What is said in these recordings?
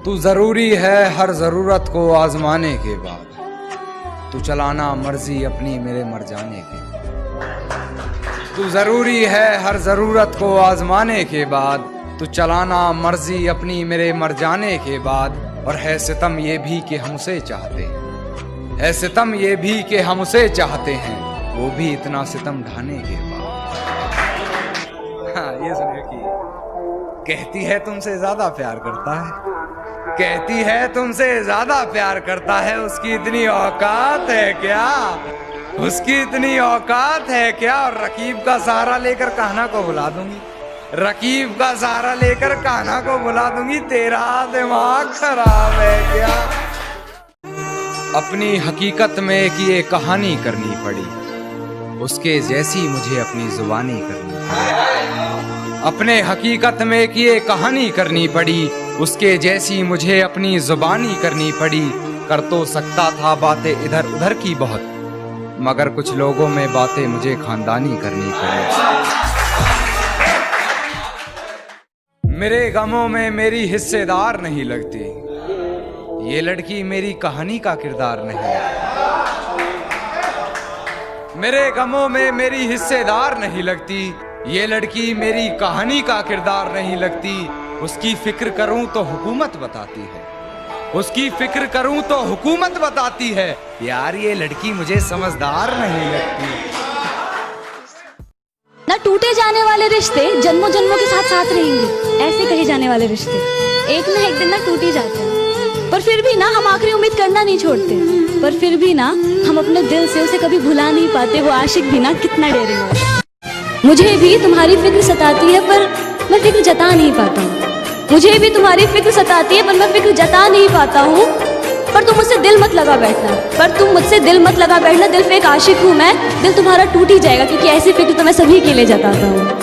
तू जरूरी है हर जरूरत को आजमाने के बाद, तू चलाना मर्जी अपनी मेरे मर जाने के। तू जरूरी है हर जरूरत को आजमाने के बाद, तू चलाना मर्जी अपनी मेरे मर जाने के बाद। और है सितम ये भी कि हम उसे चाहते हैं, है सितम ये भी कि हम उसे चाहते हैं, वो भी इतना सितम ढाने के बाद। हाँ, ये सुनिए कि कहती है तुमसे ज्यादा प्यार करता है, कहती है तुमसे ज्यादा प्यार करता है, उसकी इतनी औकात है क्या, उसकी इतनी औकात है क्या। और रकीब का सहारा लेकर कान्हा को बुला दूंगी, रकीब का सहारा लेकर कान्हा को बुला दूंगी, तेरा दिमाग खराब है क्या। अपनी हकीकत में एक ये कहानी करनी पड़ी, उसके जैसी मुझे अपनी जुबानी करनी पड़ी। अपने हकीकत में एक ये कहानी करनी पड़ी, उसके जैसी मुझे अपनी जुबानी करनी पड़ी। कर तो सकता था बातें इधर उधर की बहुत, मगर कुछ लोगों में बातें मुझे खानदानी करनी पड़ी। मेरे गमों में मेरी हिस्सेदार नहीं लगती, ये लड़की मेरी कहानी का किरदार नहीं। मेरे गमों में मेरी हिस्सेदार नहीं लगती, ये लड़की मेरी कहानी का किरदार नहीं लगती। उसकी फिक्र करूं तो हुकूमत बताती है, उसकी फिक्र करूं तो हुकूमत बताती है। यार ये लड़की मुझे समझदार नहीं लगती। ना टूटे जाने वाले रिश्ते जन्मों जन्मों के साथ साथ रहेंगे, ऐसे कहे जाने वाले रिश्ते एक ना एक दिन ना टूट ही जाते हैं। पर फिर भी ना हम आखिरी उम्मीद करना नहीं छोड़ते, पर फिर भी ना हम अपने दिल से उसे कभी भुला नहीं पाते। वो आशिक भी ना कितना डेरे हो। मुझे भी तुम्हारी फिक्र सताती है पर मैं फिक्र जता नहीं पाता हूँ, मुझे भी तुम्हारी फिक्र सताती है पर मैं फिक्र जता नहीं पाता हूँ। पर तुम मुझसे दिल मत लगा बैठना, पर तुम मुझसे दिल मत लगा बैठना। दिल पे एक आशिक हूँ मैं, दिल तुम्हारा टूट ही जाएगा, क्योंकि ऐसी फिक्र तो मैं सभी के लिए जताता हूँ।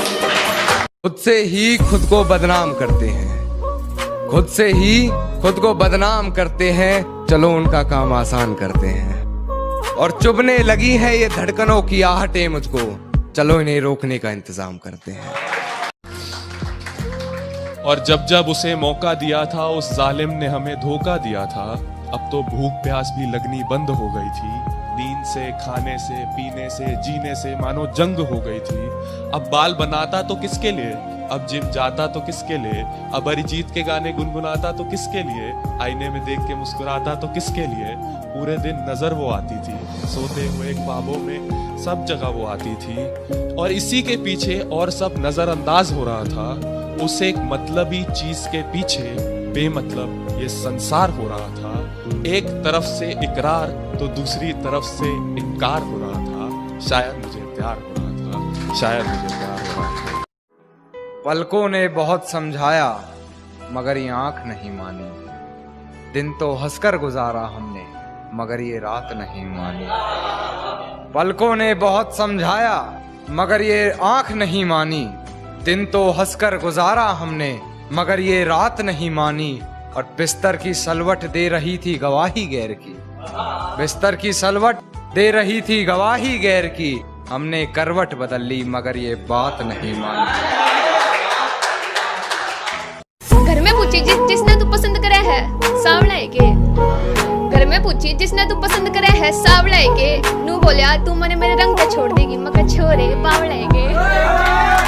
खुद से ही खुद को बदनाम करते हैं, खुद से ही खुद को बदनाम करते हैं। चलो उनका काम आसान करते हैं, और चुभने लगी है ये धड़कनों की आहटें मुझको, चलो इन्हें रोकने का इंतजाम करते हैं। और जब जब उसे मौका दिया था उस जालिम ने हमें धोखा दिया था। अब तो भूख प्यास भी लगनी बंद हो गई थी, नींद से, खाने से, पीने से, जीने से मानो जंग हो गई थी। अब बाल बनाता तो किसके लिए, अब जिम जाता तो किसके लिए, अब अरिजीत के गाने गुनगुनाता तो किसके लिए, आईने में देख के मुस्कुराता तो किसके लिए। पूरे दिन नजर वो आती थी, सोते हुए ख्वाबों में सब जगह वो आती थी, और इसी के पीछे और सब नजरअंदाज हो रहा था। उस एक मतलबी चीज के पीछे बेमतलब ये संसार हो रहा था। एक तरफ से इकरार तो दूसरी तरफ से इनकार हो रहा था। शायद मुझे प्यार हो रहा था, शायद मुझे प्यार हो रहा था। पलकों ने बहुत समझाया मगर ये आंख नहीं मानी, दिन तो हंसकर गुजारा हमने मगर ये रात नहीं मानी। पलकों ने बहुत समझाया मगर ये आंख नहीं मानी, दिन तो हंसकर गुजारा हमने मगर ये रात नहीं मानी। और बिस्तर की सलवट दे रही थी गवाही गैर की, बिस्तर की सलवट दे रही थी गवाही गैर की। हमने करवट बदल ली मगर ये बात नहीं मानी। घर में पूछी जिसने तू पसंद करे है सावला है के, घर में पूछी जिसने तू पसंद करे है सावला है के, नू बोलिया तू मने मेरे रंग पे छोड़ देगी, मगर छोरे बावला है के।